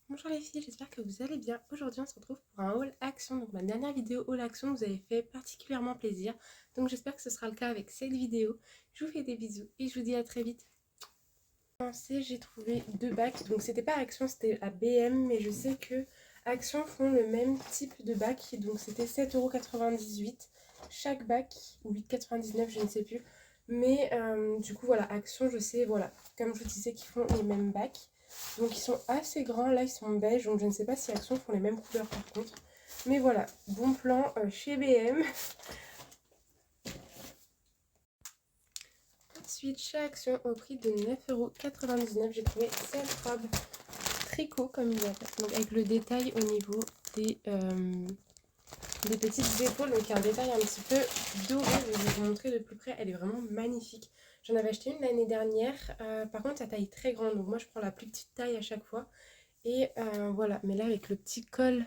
Bonjour les filles, j'espère que vous allez bien. Aujourd'hui on se retrouve pour un haul action. Donc ma dernière vidéo haul action vous avez fait particulièrement plaisir. Donc j'espère que ce sera le cas avec cette vidéo. Je vous fais des bisous et je vous dis à très vite. J'ai trouvé deux bacs. Donc c'était pas Action, c'était à BM. Mais je sais que Action font le même type de bac. Donc c'était 7,98€ chaque bac. Ou 8,99€, je ne sais plus. Mais du coup voilà, Action je sais, voilà, comme je vous disais qu'ils font les mêmes bacs. Donc ils sont assez grands, là ils sont beige, donc je ne sais pas si Action font les mêmes couleurs par contre. Mais voilà, bon plan chez BM. Ensuite chez Action au prix de 9,99€, j'ai trouvé cette robe tricot comme il y a. Donc avec le détail au niveau des petites épaules, donc il y a un détail un petit peu doré, je vais vous montrer de plus près, elle est vraiment magnifique. J'en avais acheté une l'année dernière, par contre sa taille est très grande, donc moi je prends la plus petite taille à chaque fois. Et voilà, mais là avec le petit col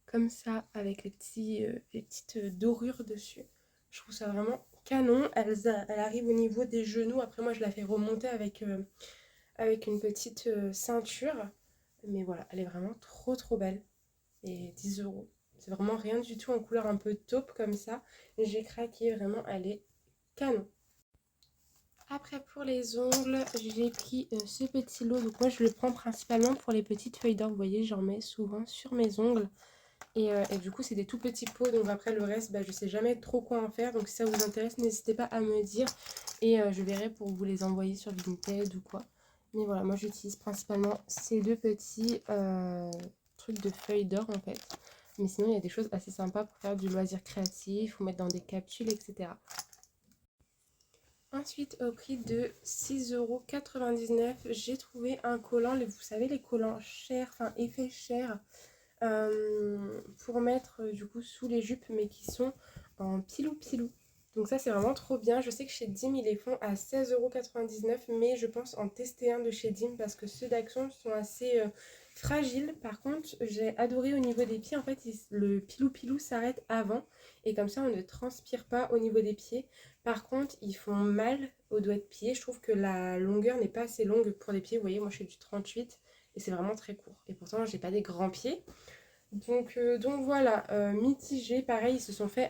comme ça, avec les petites dorures dessus, je trouve ça vraiment canon. Elle arrive au niveau des genoux, après moi je la fais remonter avec une petite ceinture. Mais voilà, elle est vraiment trop belle. Et 10€. C'est vraiment rien du tout en couleur un peu taupe comme ça. J'ai craqué, vraiment, elle est canon. Après pour les ongles, j'ai pris ce petit lot. Donc moi je le prends principalement pour les petites feuilles d'or. Vous voyez, j'en mets souvent sur mes ongles. Et du coup c'est des tout petits pots. Donc après le reste, je sais jamais trop quoi en faire. Donc si ça vous intéresse, n'hésitez pas à me dire. Et je verrai pour vous les envoyer sur Vinted ou quoi. Mais voilà, moi j'utilise principalement ces deux petits trucs de feuilles d'or en fait. Mais sinon il y a des choses assez sympas pour faire du loisir créatif ou mettre dans des capsules, etc. Ensuite, au prix de 6,99€, j'ai trouvé un collant. Vous savez, les collants chers, enfin effet cher, pour mettre du coup sous les jupes, mais qui sont en pilou-pilou. Donc ça, c'est vraiment trop bien. Je sais que chez Dim, ils les font à 16,99€, mais je pense en tester un de chez Dim parce que ceux d'Action sont assez fragiles. Par contre, j'ai adoré au niveau des pieds. En fait, le pilou-pilou s'arrête avant et comme ça, on ne transpire pas au niveau des pieds. Par contre, ils font mal aux doigts de pied. Je trouve que la longueur n'est pas assez longue pour les pieds. Vous voyez, moi, je fais du 38 et c'est vraiment très court. Et pourtant, j'ai pas des grands pieds. Donc voilà, mitigé, pareil, ils se sont fait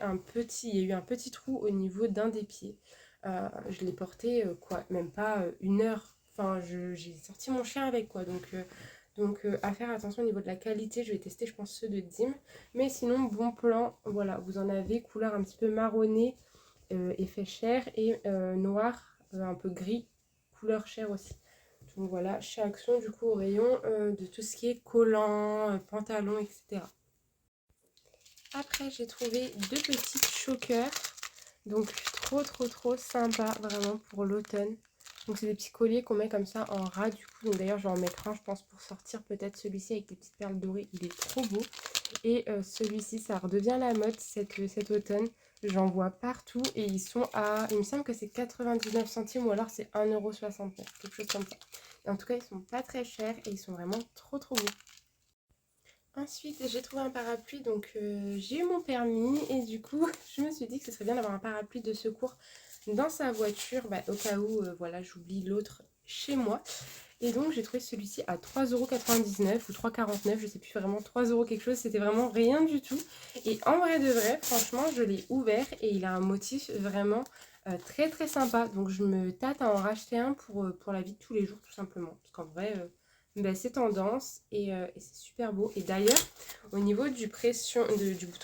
il y a eu un petit trou au niveau d'un des pieds. Je l'ai porté, quoi, même pas une heure. Enfin, j'ai sorti mon chien avec, quoi. Donc à faire attention au niveau de la qualité, je vais tester, je pense, ceux de Dim. Mais sinon, bon plan, voilà, vous en avez couleur un petit peu marronné, effet chair, et noir, un peu gris, couleur chair aussi. Donc voilà, chez Action, du coup, au rayon de tout ce qui est collant, pantalon, etc. Après, j'ai trouvé deux petites chokers. Donc trop sympa, vraiment, pour l'automne. Donc c'est des petits colliers qu'on met comme ça en ras du coup. Donc d'ailleurs, je vais en mettre un, je pense, pour sortir peut-être celui-ci avec les petites perles dorées. Il est trop beau. Et celui-ci, ça redevient la mode cet automne. J'en vois partout et ils sont à, il me semble que c'est 99 centimes ou alors c'est 1,69€, quelque chose comme ça. Et en tout cas, ils sont pas très chers et ils sont vraiment trop beaux. Ensuite, j'ai trouvé un parapluie, donc j'ai eu mon permis et du coup, je me suis dit que ce serait bien d'avoir un parapluie de secours dans sa voiture, au cas où, voilà, j'oublie l'autre chez moi. Et donc, j'ai trouvé celui-ci à 3,99€ ou 3,49€, je sais plus vraiment, 3€ quelque chose, c'était vraiment rien du tout. Et en vrai de vrai, franchement, je l'ai ouvert et il a un motif vraiment très sympa. Donc, je me tâte à en racheter un pour la vie de tous les jours, tout simplement. Parce qu'en vrai, c'est tendance et c'est super beau. Et d'ailleurs, au niveau du bouton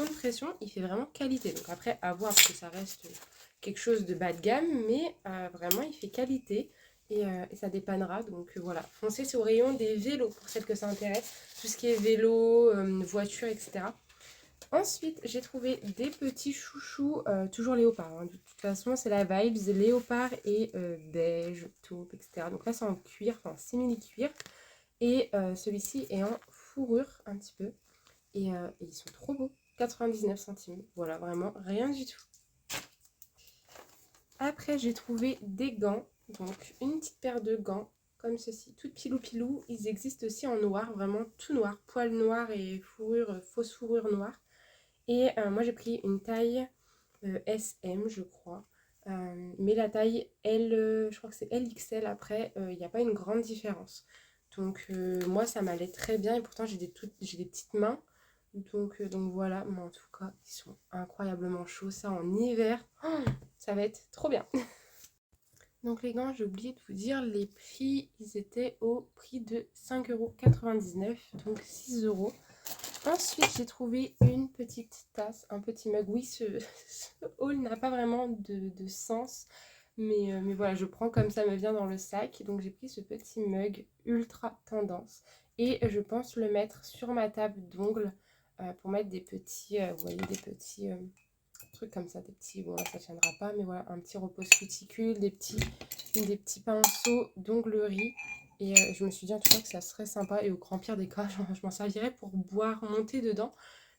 de pression, il fait vraiment qualité. Donc après, à voir parce que ça reste quelque chose de bas de gamme, mais vraiment, il fait qualité et ça dépannera. Donc voilà, foncez sur au rayon des vélos pour celles que ça intéresse. Tout ce qui est vélo, voiture, etc. Ensuite, j'ai trouvé des petits chouchous, toujours léopard. Hein. De toute façon, c'est la vibes, léopard et beige, taupe, etc. Donc là, c'est en cuir, enfin simili-cuir. Et celui-ci est en fourrure un petit peu. Et ils sont trop beaux. 99 centimes. Voilà, vraiment rien du tout. Après, j'ai trouvé des gants. Donc, une petite paire de gants comme ceci. Tout pilou. Ils existent aussi en noir, vraiment tout noir. Poil noir et fourrure, fausse fourrure noire. Et moi, j'ai pris une taille SM, je crois. Mais la taille L, je crois que c'est LXL après, il n'y a pas une grande différence. Donc moi ça m'allait très bien et pourtant j'ai des petites mains. Donc voilà, mais en tout cas ils sont incroyablement chauds. Ça en hiver, oh, ça va être trop bien. Donc les gants, j'ai oublié de vous dire les prix, ils étaient au prix de 5,99 €, donc 6 €. Ensuite, j'ai trouvé une petite tasse, un petit mug. Oui, ce haul n'a pas vraiment de sens, mais voilà, je prends comme ça me vient dans le sac. Donc j'ai pris ce petit mug ultra tendance et je pense le mettre sur ma table d'ongles pour mettre des petits, vous voyez, des petits trucs comme ça, des petits, bon là ça tiendra pas, mais voilà, un petit repose cuticule, des petits pinceaux d'onglerie. Et je me suis dit en tout cas que ça serait sympa et au grand pire des cas, je m'en servirais pour boire, monter dedans.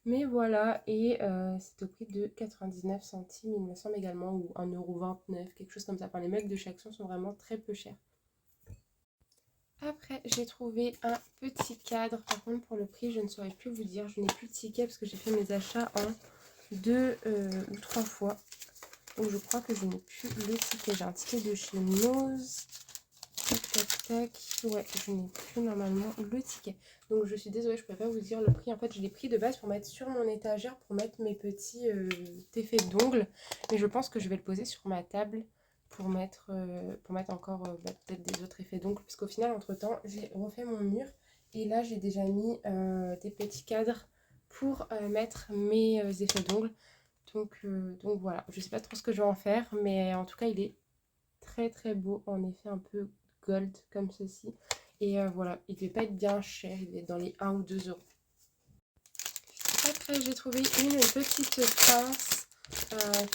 Mais voilà, et c'est au prix de 99 centimes, il me semble également, ou 1,29 €, quelque chose comme ça. Enfin, les mugs de chez Action sont vraiment très peu chers. Après, j'ai trouvé un petit cadre. Par contre, pour le prix, je ne saurais plus vous dire. Je n'ai plus de ticket parce que j'ai fait mes achats en 2 ou 3 fois. Donc, je crois que je n'ai plus le ticket. J'ai un ticket de chez Nose. Tac, tac, tac. Ouais, je n'ai plus normalement le ticket. Donc, je suis désolée, je ne peux pas vous dire le prix. En fait, je l'ai pris de base pour mettre sur mon étagère, pour mettre mes petits effets d'ongles. Mais je pense que je vais le poser sur ma table pour mettre encore peut-être des autres effets d'ongles. Parce qu'au final, entre-temps, j'ai refait mon mur. Et là, j'ai déjà mis des petits cadres pour mettre mes effets d'ongles. Donc voilà, je sais pas trop ce que je vais en faire. Mais en tout cas, il est très très beau. En effet, un peu gold comme ceci. Et voilà, il devait pas être bien cher. Il devait être dans les 1 ou 2 euros. Après, j'ai trouvé une petite pince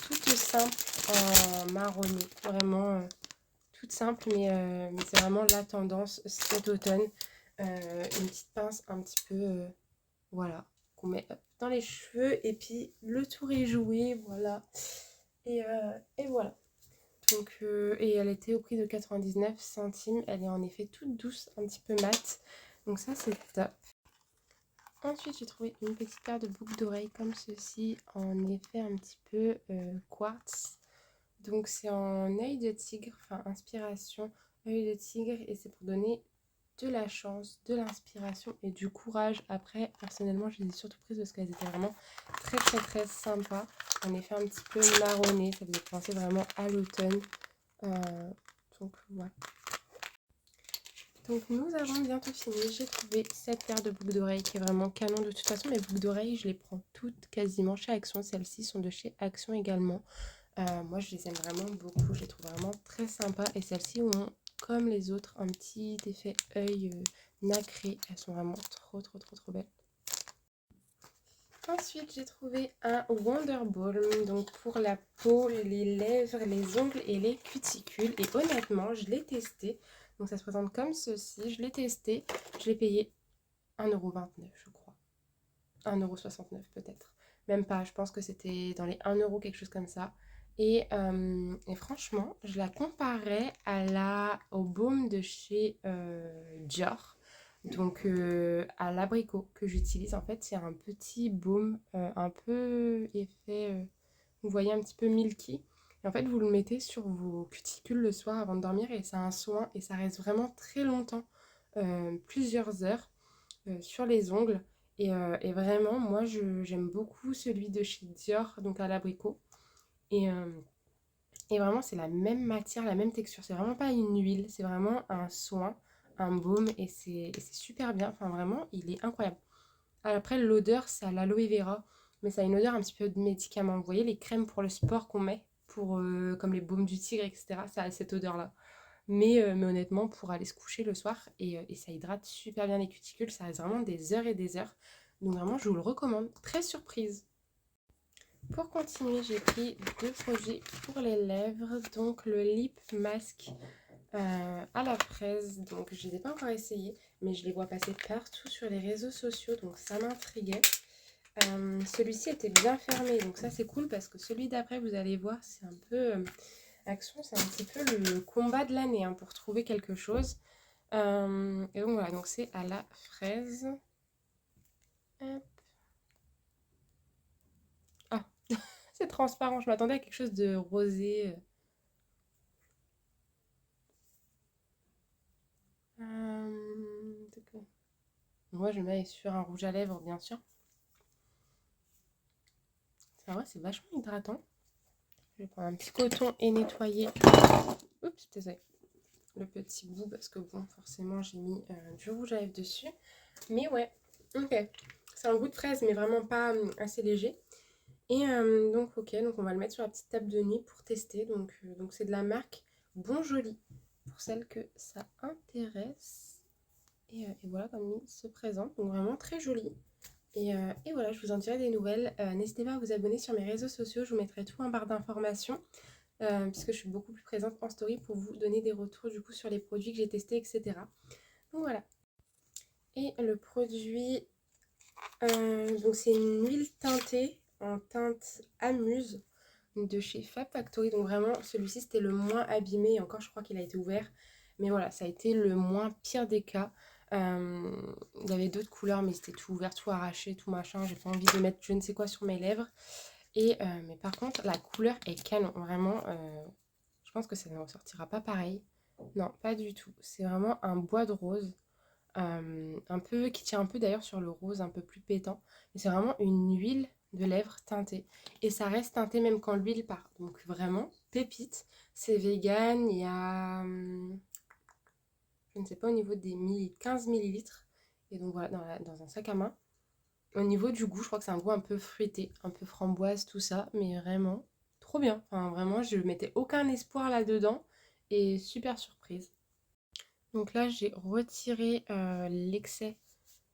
toute simple en marronné. Vraiment toute simple, mais c'est vraiment la tendance cet automne. Une petite pince un petit peu, voilà, qu'on met dans les cheveux. Et puis le tour est joué, voilà. Et voilà. Donc, et elle était au prix de 99 centimes. Elle est en effet toute douce, un petit peu mate. Donc ça, c'est top. Ensuite, j'ai trouvé une petite paire de boucles d'oreilles comme ceci, en effet un petit peu quartz. Donc c'est en œil de tigre, enfin inspiration, œil de tigre, et c'est pour donner de la chance, de l'inspiration et du courage. Après, personnellement, je les ai surtout prises parce qu'elles étaient vraiment très très très sympas. En effet un petit peu marronné, ça faisait penser vraiment à l'automne. Donc voilà. Donc nous avons bientôt fini. J'ai trouvé cette paire de boucles d'oreilles qui est vraiment canon. De toute façon, mes boucles d'oreilles, je les prends toutes quasiment chez Action. Celles-ci sont de chez Action également. Moi, je les aime vraiment beaucoup. Je les trouve vraiment très sympas. Et celles-ci ont, comme les autres, un petit effet œil nacré. Elles sont vraiment trop, trop, trop, trop belles. Ensuite, j'ai trouvé un Wonder Balm, donc pour la peau, les lèvres, les ongles et les cuticules. Et honnêtement, je l'ai testé. Donc ça se présente comme ceci. Je l'ai testé. Je l'ai payé 1,29 €, je crois. 1,69 € peut-être. Même pas, je pense que c'était dans les 1 €, quelque chose comme ça. Et franchement, je la comparais au baume de chez Dior. Donc à l'abricot que j'utilise. En fait, c'est un petit baume un peu effet, vous voyez, un petit peu milky. Et en fait, vous le mettez sur vos cuticules le soir avant de dormir et ça a un soin et ça reste vraiment très longtemps, plusieurs heures sur les ongles. Et vraiment, moi, j'aime beaucoup celui de chez Dior, donc à l'abricot. Et, euh, et vraiment, c'est la même matière, la même texture. C'est vraiment pas une huile, c'est vraiment un soin, un baume. Et c'est super bien. Enfin, vraiment, il est incroyable. Après, l'odeur, c'est à l'aloe vera. Mais ça a une odeur un petit peu de médicament. Vous voyez les crèmes pour le sport qu'on met, comme les baumes du tigre, etc. Ça a cette odeur-là. Mais honnêtement, pour aller se coucher le soir, et ça hydrate super bien les cuticules, ça reste vraiment des heures et des heures. Donc vraiment, je vous le recommande. Très surprise. Pour continuer, j'ai pris 2 produits pour les lèvres. Donc le lip mask à la fraise. Donc je ne les ai pas encore essayés, mais je les vois passer partout sur les réseaux sociaux. Donc ça m'intriguait. Celui-ci était bien fermé, donc ça c'est cool parce que celui d'après, vous allez voir, c'est un peu... Action, c'est un petit peu le combat de l'année hein, pour trouver quelque chose. Et donc voilà, donc c'est à la fraise. Hop. Ah, c'est transparent, je m'attendais à quelque chose de rosé. Moi, je mets sur un rouge à lèvres, bien sûr. C'est vrai, c'est vachement hydratant. Je vais prendre un petit coton et nettoyer. Oups, désolé. Le petit bout parce que bon, forcément, j'ai mis du rouge à lèvres dessus. Mais ouais, ok. C'est un goût de fraise, mais vraiment pas assez léger. Et donc, ok, donc on va le mettre sur la petite table de nuit pour tester. Donc c'est de la marque Bon Joli, pour celles que ça intéresse. Et voilà comme il se présente. Donc vraiment très joli. Et voilà, je vous en dirai des nouvelles. N'hésitez pas à vous abonner sur mes réseaux sociaux. Je vous mettrai tout en barre d'informations. Puisque je suis beaucoup plus présente en story pour vous donner des retours du coup sur les produits que j'ai testés, etc. Donc voilà. Et le produit, donc c'est une huile teintée en teinte Amuse de chez Fab Factory. Donc vraiment, celui-ci c'était le moins abîmé. Et encore, je crois qu'il a été ouvert. Mais voilà, ça a été le moins pire des cas. Il y avait d'autres couleurs, mais c'était tout ouvert, tout arraché, tout machin. J'ai pas envie de mettre je ne sais quoi sur mes lèvres. Mais par contre, la couleur est canon. Vraiment, je pense que ça ne ressortira pas pareil. Non, pas du tout. C'est vraiment un bois de rose. Un peu, qui tient un peu d'ailleurs sur le rose, un peu plus pétant. Et c'est vraiment une huile de lèvres teintée. Et ça reste teinté même quand l'huile part. Donc vraiment, pépite. C'est vegan. Il y a, je ne sais pas, au niveau des 15 millilitres. Et donc voilà, dans un sac à main. Au niveau du goût, je crois que c'est un goût un peu fruité, un peu framboise, tout ça, mais vraiment trop bien. Enfin, vraiment, je mettais aucun espoir là-dedans et super surprise. Donc là, j'ai retiré l'excès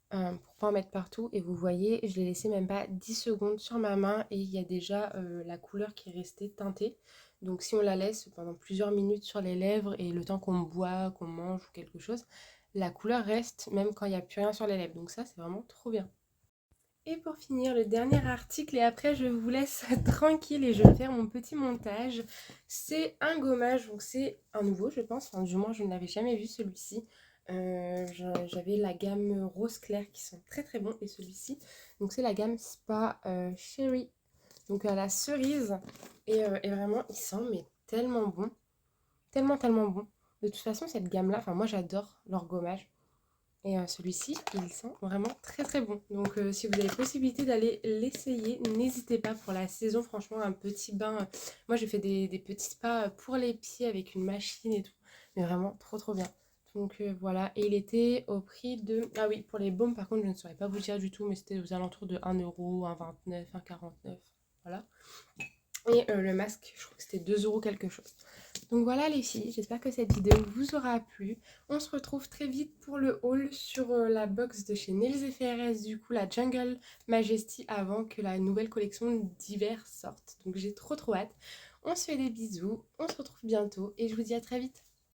pour pas en mettre partout et vous voyez, je l'ai laissé même pas 10 secondes sur ma main et il y a déjà la couleur qui est restée teintée. Donc si on la laisse pendant plusieurs minutes sur les lèvres et le temps qu'on boit, qu'on mange ou quelque chose, la couleur reste même quand il n'y a plus rien sur les lèvres. Donc ça, c'est vraiment trop bien. Et pour finir, le dernier article, et après je vous laisse tranquille et je vais faire mon petit montage. C'est un gommage, donc c'est un nouveau je pense, enfin du moins je ne l'avais jamais vu celui-ci. J'avais la gamme rose clair qui sont très très bons et celui-ci, donc c'est la gamme Spa Cherry, donc à la cerise. Et vraiment il sent mais tellement bon, tellement tellement bon. De toute façon cette gamme là, enfin moi j'adore leur gommage. Et celui-ci, il sent vraiment très très bon. Donc si vous avez possibilité d'aller l'essayer, n'hésitez pas pour la saison. Franchement, un petit bain. Moi, j'ai fait des petits spas pour les pieds avec une machine et tout. Mais vraiment trop trop bien. Donc voilà. Et il était au prix de... Ah oui, pour les baumes, par contre, je ne saurais pas vous dire du tout. Mais c'était aux alentours de 1 €, 1,29 €, 1,49 €. Voilà. Et le masque, je crois que c'était 2 € quelque chose. Donc voilà les filles, j'espère que cette vidéo vous aura plu. On se retrouve très vite pour le haul sur la box de chez Nails et FRS, du coup la Jungle Majesty, avant que la nouvelle collection d'hiver sorte. Donc j'ai trop trop hâte. On se fait des bisous, on se retrouve bientôt et je vous dis à très vite.